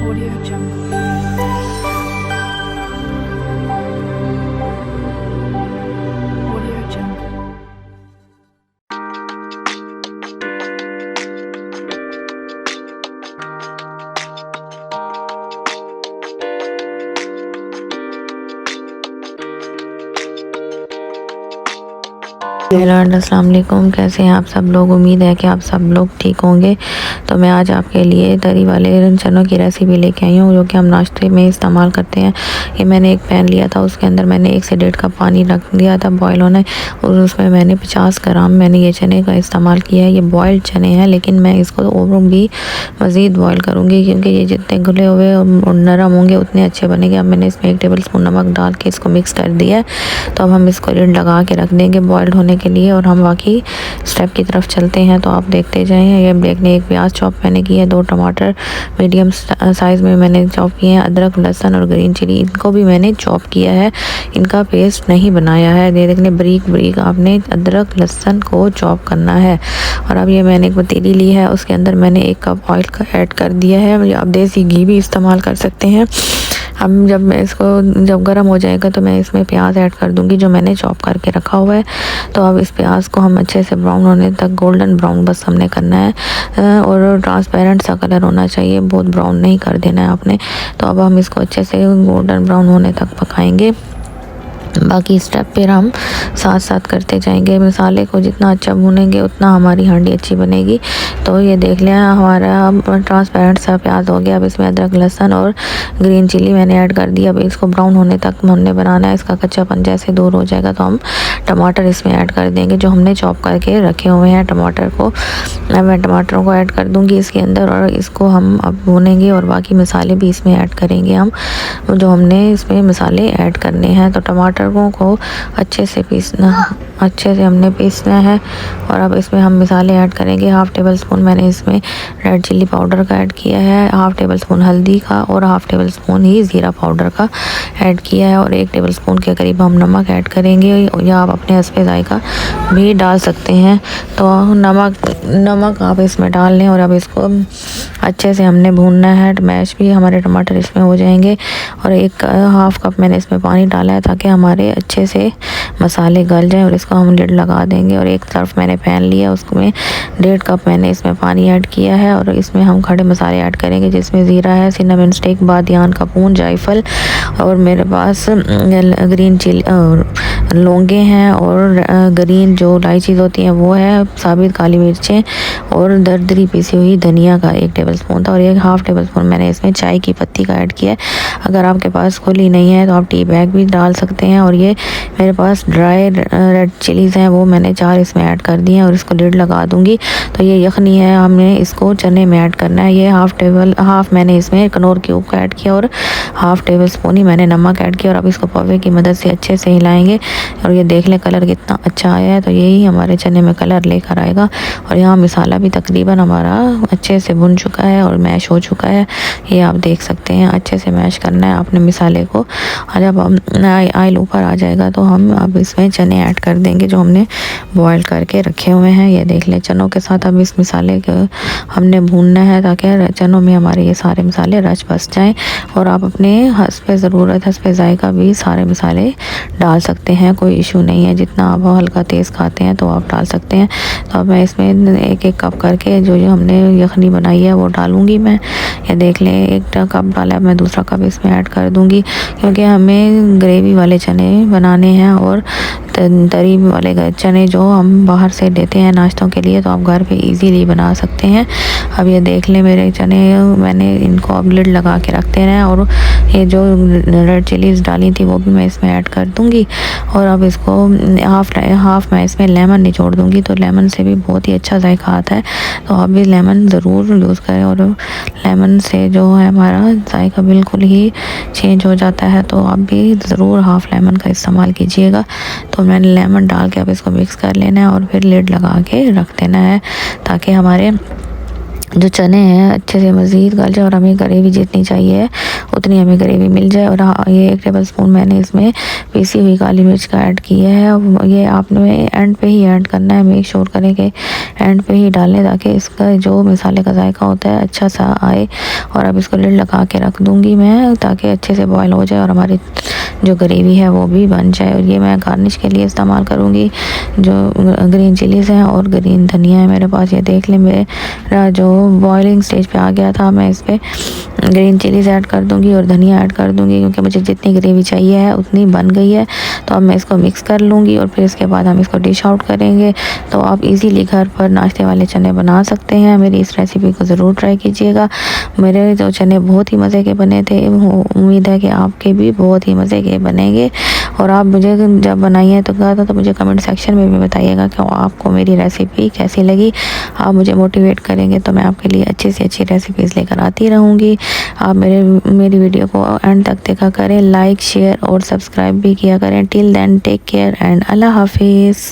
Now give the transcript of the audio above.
Audio Jungle. Audio Jungle. Hello and अस्सलाम वालेकुम। कैसे हैं आप सब लोग? उम्मीद है कि आप सब लोग ठीक होंगे। तो मैं आज आपके लिए तरी वाले चनों की रेसिपी लेके आई हूँ, जो कि हम नाश्ते में इस्तेमाल करते हैं। ये मैंने एक पैन लिया था, उसके अंदर मैंने 1 से 1.5 कप पानी रख दिया था बॉयल होने, और उसमें मैंने 50 ग्राम मैंने ये चने का इस्तेमाल किया है। ये बॉयल्ड चने हैं, लेकिन मैं इसको और भी मज़ीद बॉयल करूँगी, क्योंकि ये जितने घुले हुए और नरम होंगे उतने अच्छे बनेंगे। अब मैंने इसमें 1 टेबल स्पून नमक डाल के इसको मिक्स कर दिया है। तो अब हम इसको लिड लगा के रख देंगे बॉयल्ड होने के लिए, और हम बाकी स्टेप की तरफ चलते हैं। तो आप देखते जाएं। ये देखने, 1 प्याज चॉप मैंने की है, 2 टमाटर मीडियम साइज़ में मैंने चॉप किए हैं, अदरक लहसुन और ग्रीन चिली इनको भी मैंने चॉप किया है, इनका पेस्ट नहीं बनाया है। ये देखने, बारीक बारीक आपने अदरक लहसुन को चॉप करना है। और अब ये मैंने एक पतीली ली है, उसके अंदर मैंने 1 कप ऑयल का ऐड कर दिया है। आप देसी घी भी इस्तेमाल कर सकते हैं। अब जब गर्म हो जाएगा तो मैं इसमें प्याज ऐड कर दूंगी, जो मैंने चॉप करके रखा हुआ है। तो अब इस प्याज को हम अच्छे से ब्राउन होने तक, गोल्डन ब्राउन बस हमने करना है, और ट्रांसपेरेंट सा कलर होना चाहिए, बहुत ब्राउन नहीं कर देना है आपने। तो अब हम इसको अच्छे से गोल्डन ब्राउन होने तक पकाएंगे। बाकी स्टेप फिर हम साथ साथ करते जाएंगे। मसाले को जितना अच्छा भूनेंगे उतना हमारी हांडी अच्छी बनेगी। तो ये देख लिया, हमारा ट्रांसपेरेंट सा प्याज हो गया। अब इसमें अदरक लहसुन और ग्रीन चिली मैंने ऐड कर दिया। अब इसको ब्राउन होने तक हमने बनाना है। इसका कच्चापन जैसे दूर हो जाएगा तो हम टमाटर इसमें ऐड कर देंगे, जो हमने चॉप करके रखे हुए हैं टमाटर को। अब मैं टमाटरों को ऐड कर दूँगी इसके अंदर, और इसको हम अब भूनेंगे, और बाकी मसाले भी इसमें ऐड करेंगे हम, जो हमने इसमें मसाले ऐड करने हैं। तो टमाटर को अच्छे से हमने पीसना है। और अब इसमें हम मसाले ऐड करेंगे। 1/2 टेबल स्पून मैंने इसमें रेड चिल्ली पाउडर का ऐड किया है, 1/2 टेबल स्पून हल्दी का, और 1/2 टेबल स्पून ही ज़ीरा पाउडर का ऐड किया है, और 1 टेबल स्पून के करीब हम नमक ऐड करेंगे, या आप अपने हस्बे जायका भी डाल सकते हैं। तो नमक आप इसमें डाल लें, और अब इसको अच्छे से हमने भूनना है। मैश भी हमारे टमाटर इसमें हो जाएंगे। और 1/2 कप मैंने इसमें पानी डाला है, ताकि हमारे अच्छे से मसाले गल जाएं। और इसको हम लिड लगा देंगे। और एक तरफ मैंने पैन लिया, उसमें 1.5 कप मैंने इसमें पानी ऐड किया है, और इसमें हम खड़े मसाले ऐड करेंगे, जिसमें ज़ीरा है, सिनेमन स्टिक, बादियान का फूल, जायफल, और मेरे पास ग्रीन चिली और लौंगे हैं, और ग्रीन जो इलायचीज़ होती हैं वो है, साबित काली मिर्चें, और दरदरी पीसी हुई धनिया का 1 टेबल स्पून था, और 1/2 टेबल स्पून मैंने इसमें चाय की पत्ती का ऐड किया है। अगर आपके पास खुली नहीं है तो आप टी बैग भी डाल सकते हैं। और ये मेरे पास ड्राई रेड चिलीज़ हैं, वो मैंने 4 इसमें ऐड कर दिए हैं, और इसको लिड लगा दूंगी। तो ये यखनी है, हमने इसको चने में ऐड करना है। ये हाफ मैंने इसमें कनौर क्यूब का ऐड किया, और 1/2 टेबल स्पून ही मैंने नमक ऐड किया। और अब इसको पवे की मदद से अच्छे से हिलाएंगे। और ये देख लें कलर कितना अच्छा आया है। तो यही हमारे चने में कलर लेकर आएगा। और यहाँ मसाला भी तकरीबन हमारा अच्छे से भुन चुका है और मैश हो चुका है। ये आप देख सकते हैं, अच्छे से मैश करना है आपने मसाले को। और जब ऑयल ऊपर आ जाएगा तो हम अब इसमें चने ऐड कर देंगे, जो हमने बॉयल करके रखे हुए हैं। ये देख लें, चनों के साथ अब इस मसाले को हमने भूनना है, ताकि चनों में हमारे ये सारे मसाले रच बस जाएं। और आप अपने हस्बे ज़रूरत, हस्बे जायका भी सारे मसाले डाल सकते हैं, कोई इशू नहीं है। जितना आप हल्का तेज़ खाते हैं तो आप डाल सकते हैं। तो अब मैं इसमें 1-1 कप करके जो हमने यखनी बनाई है वो डालूंगी मैं। ये देख लें, 1 कप डाला, मैं दूसरा कप इसमें ऐड कर दूंगी, क्योंकि हमें ग्रेवी वाले चने बनाने हैं, और तरी वाले चने जो हम बाहर से लेते हैं नाश्तों के लिए, तो आप घर पे इजीली बना सकते हैं। अब ये देख लें, मेरे चने मैंने इनको अब लिड लगा के रखते हैं। और ये जो रेड चिलीज़ डाली थी वो भी मैं इसमें ऐड कर दूंगी। और अब इसको हाफ मैं इसमें लेमन निचोड़ दूंगी, तो लेमन से भी बहुत ही अच्छा जायका आता है। तो आप भी लेमन ज़रूर यूज़ करें, और लेमन से जो है हमारा जायका बिल्कुल ही चेंज हो जाता है। तो आप भी ज़रूर हाफ लेमन का इस्तेमाल कीजिएगा। तो मैंने लेमन डाल के अब इसको मिक्स कर लेना है, और फिर लिड लगा के रख देना है, ताकि हमारे जो चने हैं अच्छे से मज़ीद गल जाए और हमें ग्रेवी जितनी चाहिए उतनी हमें ग्रेवी मिल जाए। और हाँ, ये 1 टेबल स्पून मैंने इसमें पीसी हुई काली मिर्च का ऐड किया है। अब ये आपने एंड पे ही ऐड करना है, मेक श्योर करें कि एंड पे ही डालें ताकि इसका जो मसाले का जायका होता है अच्छा सा आए। और अब इसको लिड लगा के रख दूँगी मैं ताकि अच्छे से बॉयल हो जाए और हमारी जो ग्रेवी है वो भी बन जाए। और ये मैं गार्निश के लिए इस्तेमाल करूँगी जो ग्रीन चिलीज़ हैं और ग्रीन धनिया है मेरे पास। ये देख लें मेरा जो बॉइलिंग स्टेज पे आ गया था, मैं इस पर ग्रीन चिलीज़ ऐड कर दूंगी और धनिया ऐड कर दूंगी क्योंकि मुझे जितनी ग्रेवी चाहिए है उतनी बन गई है। तो अब मैं इसको मिक्स कर लूँगी और फिर इसके बाद हम इसको डिश आउट करेंगे। तो आप इजीली घर पर नाश्ते वाले चने बना सकते हैं। मेरी इस रेसिपी को ज़रूर ट्राई कीजिएगा। मेरे जो चने बहुत ही मज़े के बने थे, उम्मीद है कि आपके भी बहुत ही मज़े के बनेंगे। और आप मुझे जब बनाइए तो मुझे कमेंट सेक्शन में भी बताइएगा कि आपको मेरी रेसिपी कैसी लगी। आप मुझे मोटिवेट करेंगे तो मैं आपके लिए अच्छी से अच्छी रेसिपीज़ लेकर आती रहूँगी। आप मेरी वीडियो को एंड तक देखा करें, लाइक शेयर और सब्सक्राइब भी किया करें। Till then take care and अल्लाह हाफिज़।